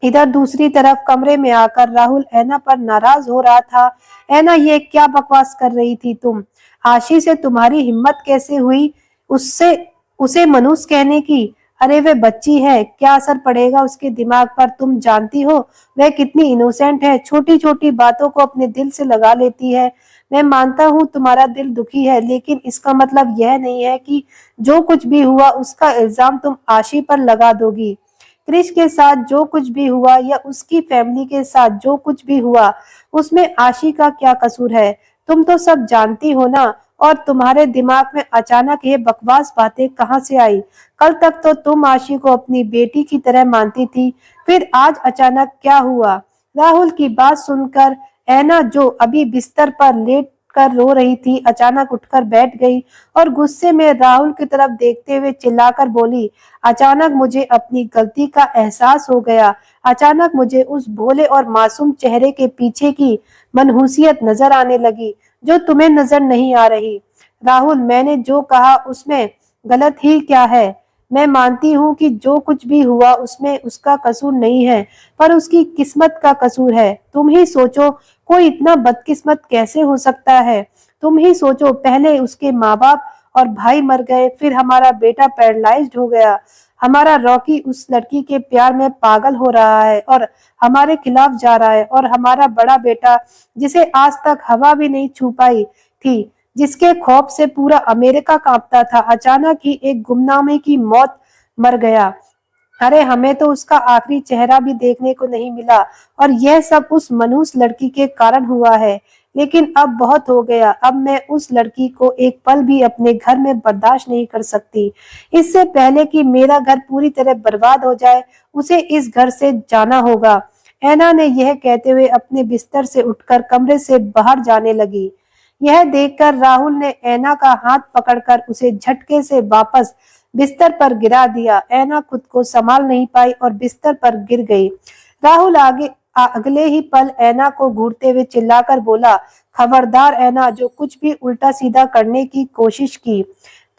इधर दूसरी तरफ कमरे में आकर राहुल ऐना पर नाराज हो रहा था। ऐना ये क्या बकवास कर रही थी तुम, आशी से तुम्हारी हिम्मत कैसे हुई उससे उसे मनुष्य कहने की, अरे वे बच्ची है, क्या असर पड़ेगा उसके दिमाग पर, तुम जानती हो वह कितनी इनोसेंट है, छोटी छोटी बातों को अपने दिल से लगा लेती है। मैं मानता हूँ तुम्हारा दिल दुखी है, लेकिन इसका मतलब यह नहीं है कि जो कुछ भी हुआ उसका इल्जाम तुम आशी पर लगा दोगी। क्रिश के साथ जो कुछ भी हुआ या उसकी फैमिली के साथ जो कुछ भी हुआ उसमें आशी का क्या कसूर है, तुम तो सब जानती हो ना। और तुम्हारे दिमाग में अचानक ये बकवास बातें कहाँ से आई, कल तक तो तुम आशी को अपनी बेटी की तरह मानती थी, फिर आज अचानक क्या हुआ। राहुल की बात सुनकर ऐना जो अभी बिस्तर पर लेट कर रो रही थी अचानक उठकर बैठ गई और गुस्से में राहुल की तरफ देखते हुए चिल्लाकर बोली, अचानक मुझे अपनी गलती का एहसास हो गया, अचानक मुझे उस भोले और मासूम चेहरे के पीछे की मनहूसियत नजर आने लगी जो तुम्हें नजर नहीं आ रही। राहुल, मैंने जो कहा उसमें गलत ही क्या है, मैं मानती हूँ कि जो कुछ भी हुआ उसमें उसका कसूर नहीं है, पर उसकी किस्मत का कसूर है। तुम ही सोचो कोई इतना बदकिस्मत कैसे हो सकता है, तुम ही सोचो, पहले उसके माँ बाप और भाई मर गए, फिर हमारा बेटा पैरालाइज्ड हो गया, हमारा रॉकी उस लड़की के प्यार में पागल हो रहा है और हमारे खिलाफ जा रहा है, और हमारा बड़ा बेटा जिसे आज तक हवा भी नहीं छू पाई थी, जिसके खौफ से पूरा अमेरिका कांपता था, अचानक ही एक गुमनामे की मौत मर गया। अरे हमें तो उसका आखिरी चेहरा भी देखने को नहीं मिला, और यह सब उस मनहूस लड़की के कारण हुआ है। लेकिन अब बहुत हो गया, अब मैं उस लड़की को एक पल भी अपने घर में बर्दाश्त नहीं कर सकती। इससे पहले कि मेरा घर पूरी तरह बर्बाद हो जाए, उसे इस घर से जाना होगा। ऐना ने यह कहते हुए अपने बिस्तर से उठकर कमरे से बाहर जाने लगी। यह देखकर राहुल ने ऐना का हाथ पकड़कर उसे झटके से वापस बिस्तर पर गिरा दिया। ऐना खुद को संभाल नहीं पाई और बिस्तर पर गिर गई। राहुल अगले ही पल ऐना को घूरते हुए चिल्लाकर बोला, खबरदार ऐना, जो कुछ भी उल्टा सीधा करने की कोशिश की,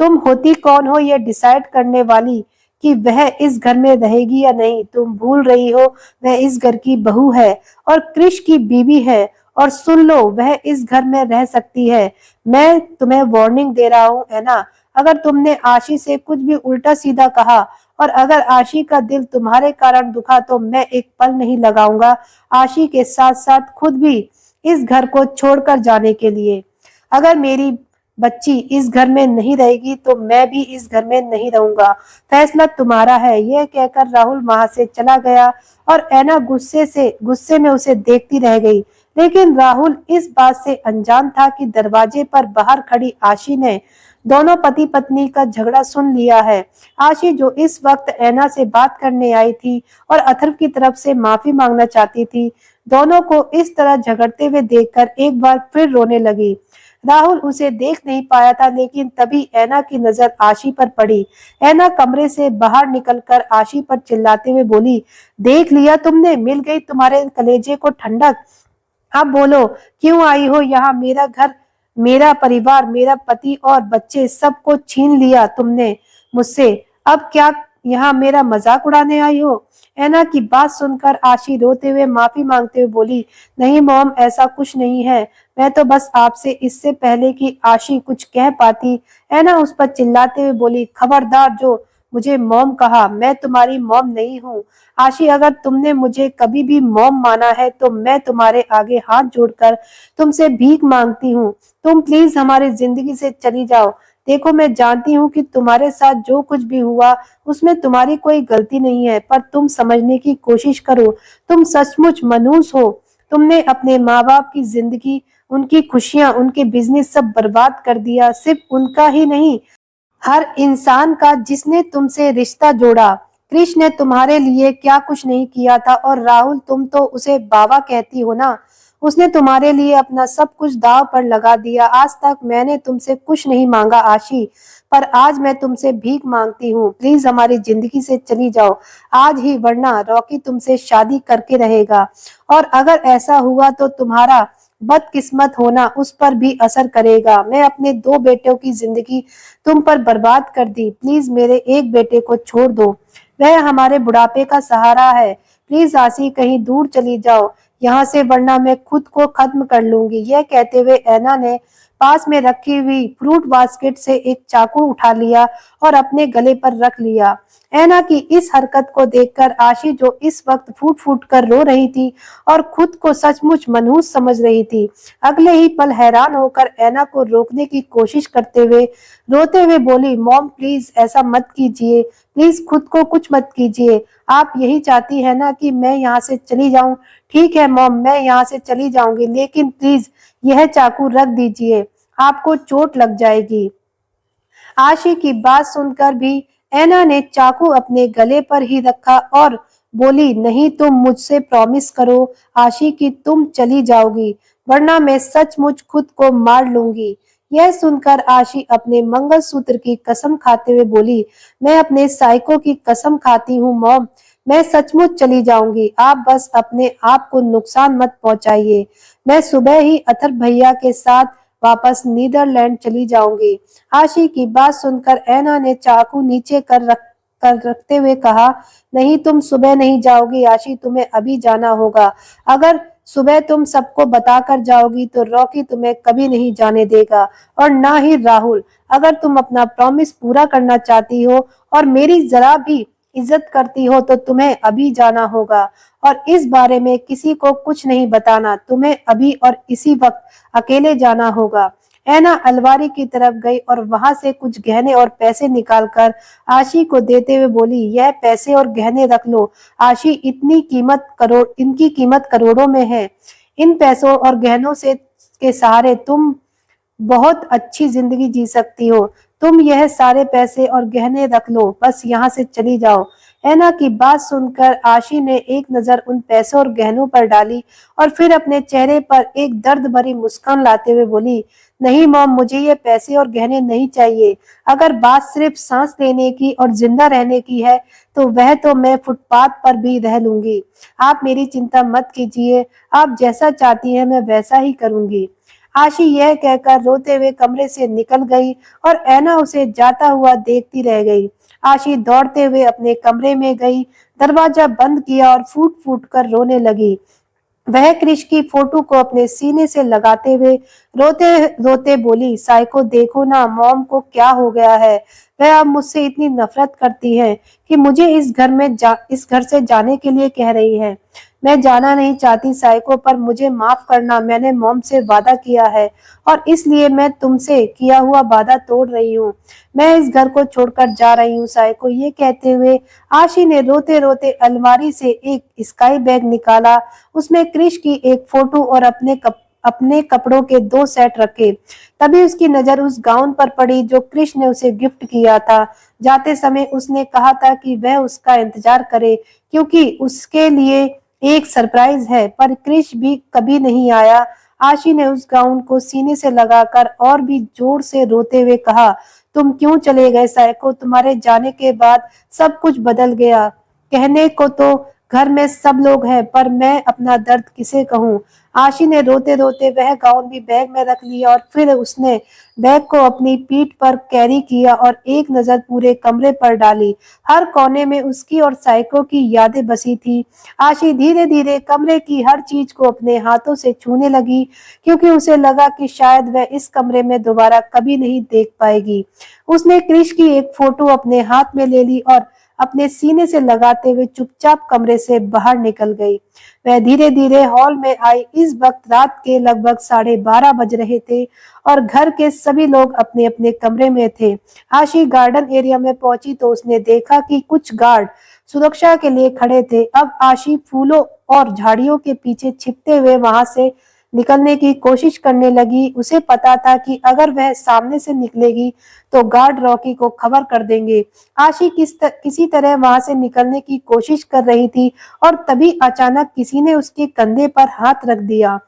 तुम होती कौन हो यह डिसाइड करने वाली कि वह इस घर में रहेगी या नहीं, तुम भूल रही हो वह इस घर की बहू है और क्रिश की बीवी है, और सुन लो वह इस घर में रह सकती है। मैं तुम्हें वार्निंग दे रहा हूँ ऐना, अगर तुमने आशी से कुछ भी उल्टा सीधा कहा और अगर आशी का दिल तुम्हारे कारण दुखा तो मैं एक पल नहीं लगाऊंगा आशी के साथ साथ खुद भी इस घर को छोड़कर जाने के लिए। अगर मेरी बच्ची इस घर में नहीं रहेगी तो मैं भी इस घर में नहीं रहूंगा, फैसला तुम्हारा है। यह कहकर राहुल वहां से चला गया और ऐना गुस्से में उसे देखती रह गई। लेकिन राहुल इस बात से अनजान था कि दरवाजे पर बाहर खड़ी आशी ने दोनों पति पत्नी का झगड़ा सुन लिया है। आशी जो इस वक्त ऐना से बात करने आई थी और अथर्व की तरफ से माफी मांगना चाहती थी, दोनों को इस तरह झगड़ते हुए देखकर एक बार फिर रोने लगी। राहुल उसे देख नहीं पाया था, लेकिन तभी ऐना की नजर आशी पर पड़ी। ऐना कमरे से बाहर निकलकर आशी पर चिल्लाते हुए बोली, देख लिया तुमने, मिल गई तुम्हारे कलेजे को ठंडक, अब बोलो क्यों आई हो यहाँ, मेरा घर, मेरा परिवार, मेरा पति और बच्चे सबको छीन लिया तुमने, मुझसे? अब क्या यहाँ मेरा मजाक उड़ाने आई हो? ऐना की बात सुनकर आशी रोते हुए माफी मांगते हुए बोली, नहीं मॉम, ऐसा कुछ नहीं है। मैं तो बस आपसे इससे पहले कि आशी कुछ कह पाती, ऐना उस पर चिल्लाते हुए बोली, खबरदार जो मुझे मॉम कहा, मैं तुम्हारी मॉम नहीं हूँ। आशी, अगर तुमने मुझे कभी भी मॉम माना है तो मैं तुम्हारे आगे हाथ जोड़कर तुमसे भीख मांगती हूँ। तुम प्लीज हमारी जिंदगी से चली जाओ। देखो, मैं जानती हूँ कि तुम्हारे साथ जो कुछ भी हुआ उसमें तुम्हारी कोई गलती नहीं है, पर तुम समझने की कोशिश करो। तुम सचमुच मनहूस हो। तुमने अपने माँ बाप की जिंदगी, उनकी खुशियां, उनके बिजनेस सब बर्बाद कर दिया। सिर्फ उनका ही नहीं, हर इंसान का जिसने तुमसे रिश्ता जोड़ा। कृष्ण ने तुम्हारे लिए क्या कुछ नहीं किया था, और राहुल, तुम तो उसे बाबा कहती हो ना, उसने तुम्हारे लिए अपना सब कुछ दांव पर लगा दिया। आज तक मैंने तुमसे कुछ नहीं मांगा आशी, पर आज मैं तुमसे भीख मांगती हूँ। प्लीज हमारी जिंदगी से चली जाओ आज ही, वरना रॉकी तुमसे शादी करके रहेगा, और अगर ऐसा हुआ तो तुम्हारा बदकिस्मत होना उस पर भी असर करेगा। मैं अपने 2 बेटों की जिंदगी तुम पर बर्बाद कर दी। प्लीज मेरे एक बेटे को छोड़ दो, वह हमारे बुढ़ापे का सहारा है। प्लीज आशी, कहीं दूर चली जाओ यहाँ से, वरना मैं खुद को खत्म कर लूंगी। यह कहते हुए ऐना ने पास में रखी हुई फ्रूट बास्केट से एक चाकू उठा लिया और अपने गले पर रख लिया। ऐना की इस हरकत को देखकर आशी, जो इस वक्त फूट फूट कर रो रही थी और खुद को सचमुच मनहूस समझ रही थी, अगले ही पल हैरान होकर ऐना को रोकने की कोशिश करते हुए रोते हुए बोली, मॉम प्लीज ऐसा मत कीजिए, प्लीज खुद को कुछ मत कीजिए। आप यही चाहती है ना कि मैं यहाँ से चली जाऊं? ठीक है मॉम, मैं यहाँ से चली जाऊंगी, लेकिन प्लीज यह चाकू रख दीजिए, आपको चोट लग जाएगी। आशी की बात सुनकर भी ऐना ने चाकू अपने गले पर ही रखा और बोली, नहीं, तुम मुझसे प्रॉमिस करो आशी कि तुम चली जाओगी, वरना मैं सचमुच खुद को मार लूंगी। यह सुनकर आशी अपने मंगलसूत्र की कसम खाते हुए बोली, मैं अपने साइको की कसम खाती हूँ मॉम, मैं सचमुच चली जाऊंगी। आप बस अपने आप को नुकसान मत पहुंचाइए। मैं सुबह ही अथर भैया के साथ वापस नीदरलैंड चली जाऊंगी। आशी की बात सुनकर ऐना ने चाकू नीचे कर रखते हुए कहा, नहीं, तुम सुबह नहीं जाओगी आशी, तुम्हें अभी जाना होगा। अगर सुबह तुम सबको बताकर जाओगी तो रॉकी तुम्हें कभी नहीं जाने देगा, और ना ही राहुल। अगर तुम अपना प्रॉमिस पूरा करना चाहती हो और मेरी जरा भी इज्जत करती हो तो तुम्हें अभी जाना होगा, और इस बारे में किसी को कुछ नहीं बताना। तुम्हें अभी और इसी वक्त अकेले जाना होगा। ऐना अलमारी की तरफ गई और वहां से कुछ गहने और पैसे निकालकर आशी को देते हुए बोली, यह पैसे और गहने रख लो आशी, इनकी कीमत करोड़ों में है। इन पैसों और गहनों से के सहारे तुम बहुत अच्छी जिंदगी जी सकती हो। तुम यह सारे पैसे और गहने रख लो, बस यहाँ से चली जाओ। ऐना की बात सुनकर आशी ने एक नजर उन पैसों और गहनों पर डाली और फिर अपने चेहरे पर एक दर्द भरी मुस्कान लाते हुए बोली, नहीं मॉम, मुझे ये पैसे और गहने नहीं चाहिए। अगर बात सिर्फ सांस लेने की और जिंदा रहने की है तो वह तो मैं फुटपाथ पर भी रह लूंगी। आप मेरी चिंता मत कीजिए, आप जैसा चाहती हैं मैं वैसा ही करूंगी। आशी यह कहकर रोते हुए कमरे से निकल गई और ऐना उसे जाता हुआ देखती रह गई। आशी दौड़ते हुए अपने कमरे में गई, दरवाजा बंद किया और फूट फूट कर रोने लगी। वह क्रिश की फोटो को अपने सीने से लगाते हुए रोते रोते बोली, साइको, देखो ना मॉम को क्या हो गया है। वह अब मुझसे इतनी नफरत करती है कि मुझे इस घर से जाने के लिए कह रही है। मैं जाना नहीं चाहती साइको, पर मुझे माफ करना, मैंने मॉम से वादा किया है और इसलिए मैं तुमसे किया हुआ वादा तोड़ रही हूँ। मैं इस घर को छोड़कर जा रही हूँ साइको। ये कहते हुए आशी ने रोते रोते अलमारी से एक स्काई बैग निकाला, उसमें क्रिश की एक फोटो और अपने कपड़ों के 2 सेट रखे। तभी उसकी नजर उस गाउन पर पड़ी जो क्रिश ने उसे गिफ्ट किया था। जाते समय उसने कहा था कि वह उसका इंतजार करे क्योंकि उसके लिए एक सरप्राइज है, पर क्रिश भी कभी नहीं आया। आशी ने उस गाउन को सीने से लगाकर और भी जोर से रोते हुए कहा, तुम क्यों चले गए साइको? तुम्हारे जाने के बाद सब कुछ बदल गया। कहने को तो घर में सब लोग हैं, पर मैं अपना दर्द किसे कहूँ। आशी ने रोते रोते वह गाउन भी बैग में रख लिया और फिर उसने बैग को अपनी पीठ पर कैरी किया और एक नजर पूरे कमरे पर डाली। हर कोने में उसकी और साइको की यादें बसी थी। आशी धीरे धीरे कमरे की हर चीज को अपने हाथों से छूने लगी, क्योंकि उसे लगा कि शायद वह इस कमरे में दोबारा कभी नहीं देख पाएगी। उसने क्रिश की एक फोटो अपने हाथ में ले ली और अपने सीने से लगाते हुए चुपचाप कमरे से बाहर निकल गई। वह धीरे धीरे हॉल में आई। इस वक्त रात के लगभग 12:30 बज रहे थे और घर के सभी लोग अपने अपने कमरे में थे। आशी गार्डन एरिया में पहुंची तो उसने देखा कि कुछ गार्ड सुरक्षा के लिए खड़े थे। अब आशी फूलों और झाड़ियों के पीछे छिपते हुए वहां से निकलने की कोशिश करने लगी। उसे पता था कि अगर वह सामने से निकलेगी तो गार्ड रॉकी को खबर कर देंगे। आशी किसी तरह वहां से निकलने की कोशिश कर रही थी और तभी अचानक किसी ने उसके कंधे पर हाथ रख दिया।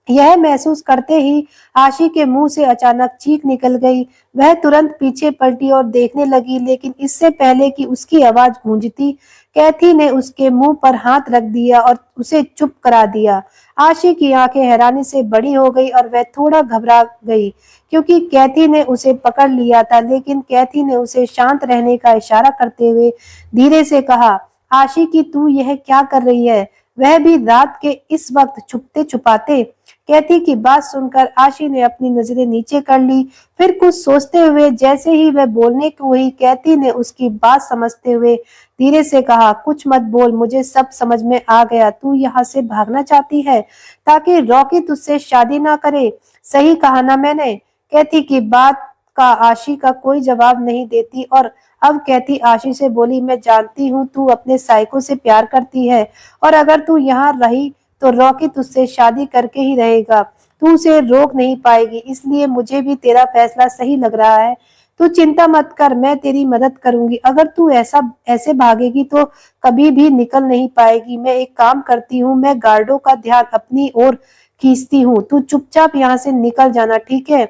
यह महसूस करते ही आशी के मुंह से अचानक चीख निकल गई। वह तुरंत पीछे पलटी और देखने लगी, लेकिन इससे पहले कि उसकी आवाज गूंजती, कैथी ने उसके मुंह पर हाथ रख दिया और उसे चुप करा दिया। आशी की आंखें हैरानी से बड़ी हो गई और वह थोड़ा घबरा गई, क्योंकि कैथी ने उसे पकड़ लिया था। लेकिन कैथी ने उसे शांत रहने का इशारा करते हुए धीरे से कहा, आशी की तू यह क्या कर रही है, वह भी रात के इस वक्त छुपते छुपाते। कैथी की बात सुनकर आशी ने अपनी नजरें नीचे कर ली। फिर कुछ सोचते हुए जैसे ही वह बोलने को हुई, कैथी ने उसकी बात समझते हुए धीरे से कहा, कुछ मत बोल, मुझे सब समझ में आ गया। तू यहाँ से भागना चाहती है ताकि रॉकी तुझसे शादी ना करे, सही कहा ना मैंने। कैथी की बात का आशी का कोई जवाब नहीं देती और अब कैथी आशी से बोली, मैं जानती हूँ तू अपने साइको से प्यार करती है और अगर तू यहाँ रही तो रॉकी तुझसे शादी करके ही रहेगा। तू उसे रोक नहीं पाएगी, इसलिए मुझे भी तेरा फैसला सही लग रहा है। तू चिंता मत कर, मैं तेरी मदद करूंगी। अगर तू ऐसे भागेगी तो कभी भी निकल नहीं पाएगी। मैं एक काम करती हूँ, मैं गार्डों का ध्यान अपनी ओर खींचती हूँ, तू चुपचाप यहाँ से निकल जाना, ठीक है।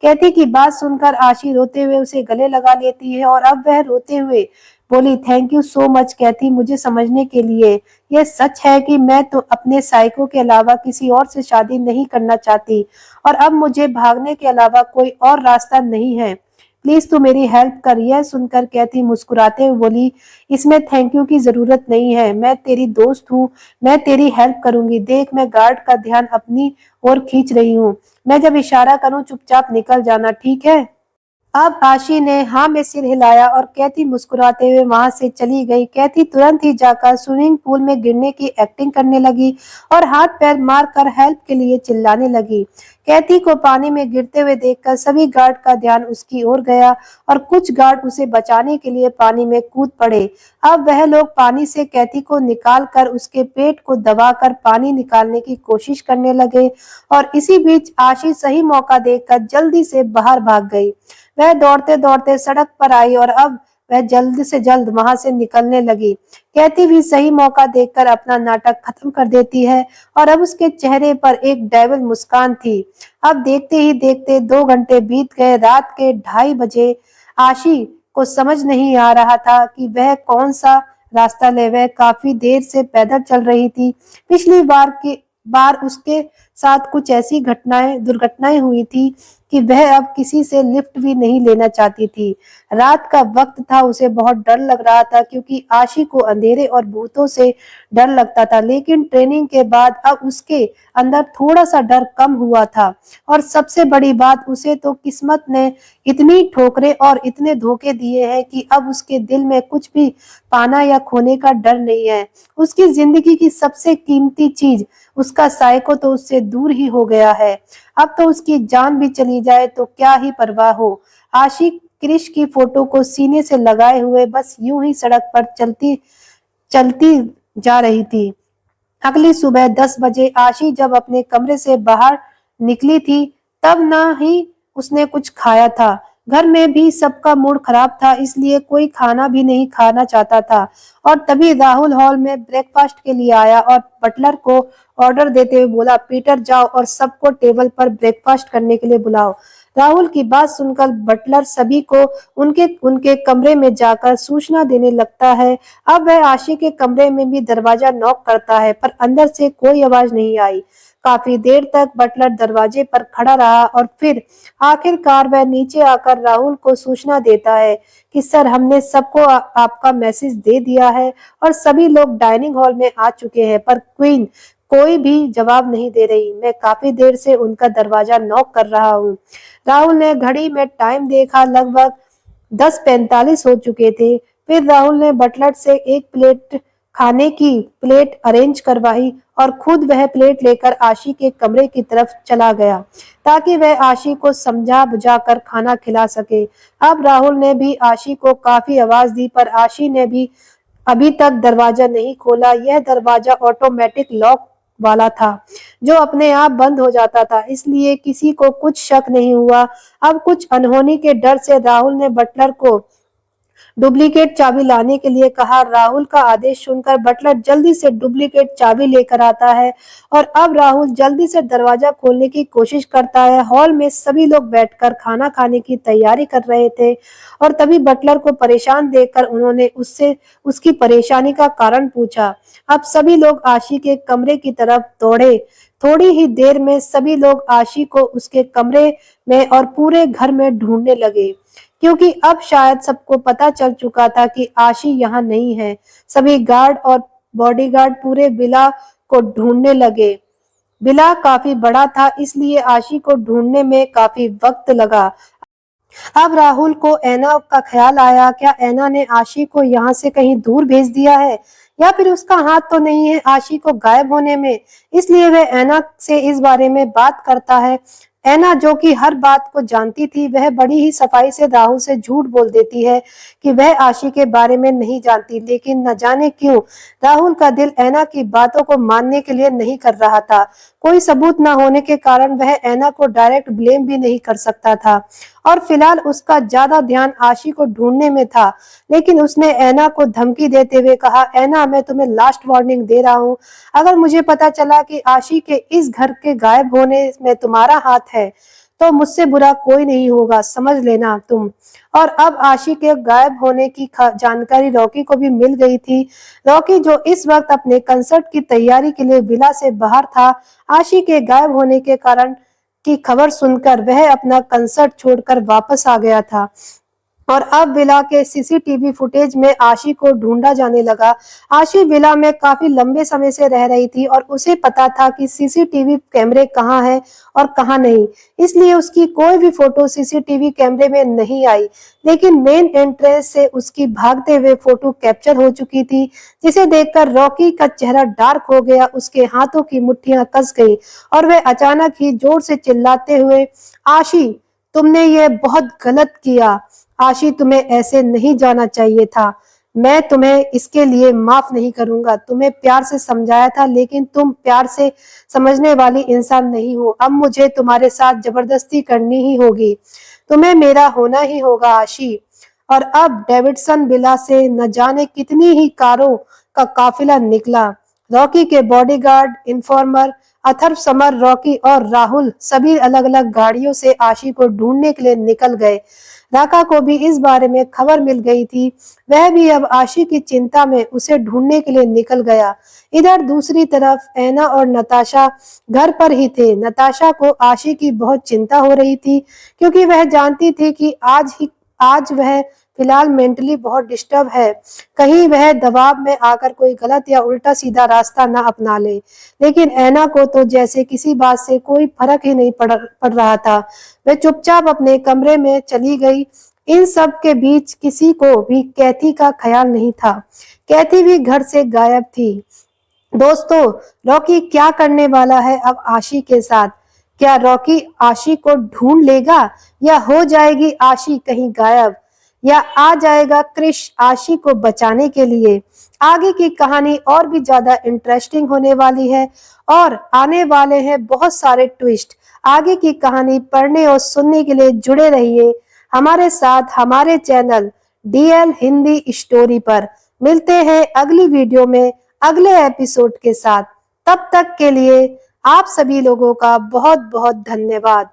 कैथी की बात सुनकर आशी रोते हुए उसे गले लगा लेती है और अब वह रोते हुए बोली, थैंक यू सो मच कैथी, मुझे समझने के लिए। यह सच है कि मैं तो अपने साइको के अलावा किसी और से शादी नहीं करना चाहती और अब मुझे भागने के अलावा कोई और रास्ता नहीं है। प्लीज तू मेरी हेल्प कर। यह सुनकर कैथी मुस्कुराते हुए बोली, इसमें थैंक यू की जरूरत नहीं है, मैं तेरी दोस्त हूँ, मैं तेरी हेल्प करूंगी। देख, मैं गार्ड का ध्यान अपनी ओर खींच रही हूँ, मैं जब इशारा करूँ चुपचाप निकल जाना, ठीक है। अब आशी ने हाँ में सिर हिलाया और कैथी मुस्कुराते हुए वहां से चली गई। कैथी तुरंत ही जाकर स्विमिंग पूल में गिरने की एक्टिंग करने लगी और हाथ पैर मारकर हेल्प के लिए चिल्लाने लगी। कैथी को पानी में गिरते हुए देखकर सभी गार्ड का ध्यान उसकी ओर गया और कुछ गार्ड उसे बचाने के लिए पानी में कूद पड़े। अब वह लोग पानी से कैथी को निकाल कर उसके पेट को दबाकर पानी निकालने की कोशिश करने लगे और इसी बीच आशी सही मौका देखकर जल्दी से बाहर भाग गई। वह दौड़ते दौड़ते सड़क पर आई और अब वह जल्द से जल्द वहां से निकलने लगी। कैथी भी सही मौका देखकर अपना नाटक खत्म कर देती है और अब उसके चेहरे पर एक डेविल मुस्कान थी। अब देखते ही देखते 2 घंटे बीत गए। रात के 2:30 बजे आशी को समझ नहीं आ रहा था कि वह कौन सा रास्ता ले। वह काफी देर से पैदल चल रही थी। पिछली बार उसके साथ कुछ ऐसी दुर्घटनाएं हुई थी कि वह अब किसी से लिफ्ट भी नहीं लेना चाहती थी। रात का वक्त था, उसे बहुत डर लग रहा था, क्योंकि आशी को अंधेरे और भूतों से डर लगता था। लेकिन ट्रेनिंग के बाद अब उसके अंदर थोड़ा सा डर कम हुआ था और सबसे बड़ी बात, उसे तो किस्मत ने इतनी ठोकरें और इतने धोखे दिए हैं कि अब उसके दिल में कुछ भी पाना या खोने का डर नहीं है। उसकी जिंदगी की सबसे कीमती चीज, उसका साइको, तो उससे दूर ही हो गया है। अब तो उसकी जान भी चली जाए तो क्या ही परवाह हो। आशिक क्रिश की फोटो को सीने से लगाए हुए बस यूं ही सड़क पर चलती चलती जा रही थी। अगली सुबह 10 बजे आशी जब अपने कमरे से बाहर निकली थी, तब ना ही उसने कुछ खाया था। घर में भी सबका मूड खराब था, इसलिए कोई खाना भी नहीं खाना चाहता था। और तभी राहुल हॉल में ब्रेकफास्ट के लिए आया और बटलर को ऑर्डर देते हुए बोला, पीटर जाओ और सबको टेबल पर ब्रेकफास्ट करने के लिए बुलाओ। राहुल की बात सुनकर बटलर सभी को उनके उनके कमरे में जाकर सूचना देने लगता है। अब वह आशी के कमरे में भी दरवाजा नॉक करता है, पर अंदर से कोई आवाज नहीं आई। काफी देर तक बटलर दरवाजे पर खड़ा रहा और फिर आखिरकार वह नीचे आकर राहुल को सूचना देता है कि सर, हमने सबको आपका मैसेज दे दिया है और सभी लोग डाइनिंग हॉल में आ चुके हैं, पर क्वीन कोई भी जवाब नहीं दे रही। मैं काफी देर से उनका दरवाजा नॉक कर रहा हूँ। राहुल ने घड़ी में टाइम देखा, लगभग 10:45 हो चुके थे। फिर राहुल ने बटलर से एक प्लेट खाने की प्लेट अरेंज करवाई और खुद वह प्लेट लेकर आशी के कमरे की तरफ चला गया ताकि वह आशी को समझा बुझाकर खाना खिला सके। अब राहुल ने भी आशी को काफी आवाज दी, पर आशी ने भी अभी तक दरवाजा नहीं खोला। यह दरवाजा ऑटोमेटिक लॉक वाला था जो अपने आप बंद हो जाता था, इसलिए किसी को कुछ शक नहीं हुआ। अब कुछ अनहोनी के डर से राहुल ने बटलर को डुप्लीकेट चाबी लाने के लिए कहा। राहुल का आदेश सुनकर बटलर जल्दी से डुप्लीकेट चाबी लेकर आता है और अब राहुल जल्दी से दरवाजा खोलने की कोशिश करता है। हॉल में सभी लोग बैठकर खाना खाने की तैयारी कर रहे थे और तभी बटलर को परेशान देखकर उन्होंने उससे उसकी परेशानी का कारण पूछा। अब सभी लोग आशी के कमरे की तरफ दौड़े। थोड़ी ही देर में सभी लोग आशी को उसके कमरे में और पूरे घर में ढूंढने लगे, क्योंकि अब शायद सबको पता चल चुका था कि आशी यहाँ नहीं है। सभी गार्ड और बॉडीगार्ड पूरे विला को ढूंढने लगे। विला काफी बड़ा था, इसलिए आशी को ढूंढने में काफी वक्त लगा। अब राहुल को ऐना का ख्याल आया, क्या ऐना ने आशी को यहाँ से कहीं दूर भेज दिया है, या फिर उसका हाथ तो नहीं है आशी को गायब होने में। इसलिए वह ऐना से इस बारे में बात करता है। ऐना, जो कि हर बात को जानती थी, वह बड़ी ही सफाई से राहुल से झूठ बोल देती है कि वह आशी के बारे में नहीं जानती, लेकिन न जाने क्यों राहुल का दिल ऐना की बातों को मानने के लिए नहीं कर रहा था। कोई सबूत न होने के कारण वह ऐना को डायरेक्ट ब्लेम भी नहीं कर सकता था और फिलहाल उसका ज्यादा ध्यान आशी को ढूंढने में था। लेकिन उसने ऐना को धमकी देते हुए कहा, ऐना, मैं तुम्हें लास्ट वार्निंग दे रहा हूँ, अगर मुझे पता चला कि आशी के इस घर के गायब होने में तुम्हारा हाथ है तो मुझसे बुरा कोई नहीं होगा, समझ लेना तुम। और अब आशी के गायब होने की जानकारी रॉकी को भी मिल गई थी। रॉकी, जो इस वक्त अपने कंसर्ट की तैयारी के लिए विला से बाहर था, आशी के गायब होने के कारण की खबर सुनकर वह अपना कंसर्ट छोड़कर वापस आ गया था और अब विला के सीसीटीवी फुटेज में आशी को ढूंढा जाने लगा। आशी विला में काफी लंबे समय से रह रही थी और उसे पता था कि सीसीटीवी कैमरे कहाँ हैं और कहाँ नहीं, इसलिए उसकी कोई भी फोटो सीसीटीवी कैमरे में नहीं आई। लेकिन मेन एंट्रेंस से उसकी भागते हुए फोटो कैप्चर हो चुकी थी, जिसे देखकर रॉकी का चेहरा डार्क हो गया। उसके हाथों की मुट्ठियां कस गई और वह अचानक ही जोर से चिल्लाते हुए, आशी, तुमने ये बहुत गलत किया। आशी, तुम्हें ऐसे नहीं जाना चाहिए था। मैं तुम्हें इसके लिए माफ नहीं करूंगा। तुम्हें प्यार से समझाया था, लेकिन तुम प्यार से समझने वाली इंसान नहीं हो। अब मुझे तुम्हारे साथ जबरदस्ती करनी ही होगी। तुम्हें मेरा होना ही होगा, आशी। और अब डेविडसन विला से न जाने कितनी ही कारों का काफिला निकला। रॉकी के bodyguard, informer, Atharva, summer, Rocky और राहुल सभी अलग अलग गाड़ियों से आशी को ढूंढने के लिए निकल गए। राका को भी इस बारे में खबर मिल गई थी। वह भी अब आशी की चिंता में उसे ढूंढने के लिए निकल गया। इधर दूसरी तरफ ऐना और नताशा घर पर ही थे। नताशा को आशी की बहुत चिंता हो रही थी, क्योंकि वह जानती थी कि आज वह फिलहाल मेंटली बहुत डिस्टर्ब है। कहीं वह दबाव में आकर कोई गलत या उल्टा सीधा रास्ता ना अपना ले। लेकिन ऐना को तो जैसे किसी बात से कोई फर्क ही नहीं पड़ रहा था। वह चुपचाप अपने कमरे में चली गई। इन सब के बीच किसी को भी कैथी का ख्याल नहीं था। कैथी भी घर से गायब थी। दोस्तों, रॉकी क्या करने वाला है अब आशी के साथ? क्या रॉकी आशी को ढूंढ लेगा, या हो जाएगी आशी कहीं गायब, या आ जाएगा क्रिश आशी को बचाने के लिए? आगे की कहानी और भी ज्यादा इंटरेस्टिंग होने वाली है और आने वाले हैं बहुत सारे ट्विस्ट। आगे की कहानी पढ़ने और सुनने के लिए जुड़े रहिए हमारे साथ हमारे चैनल डीएल हिंदी स्टोरी पर। मिलते हैं अगली वीडियो में अगले एपिसोड के साथ। तब तक के लिए आप सभी लोगों का बहुत बहुत धन्यवाद।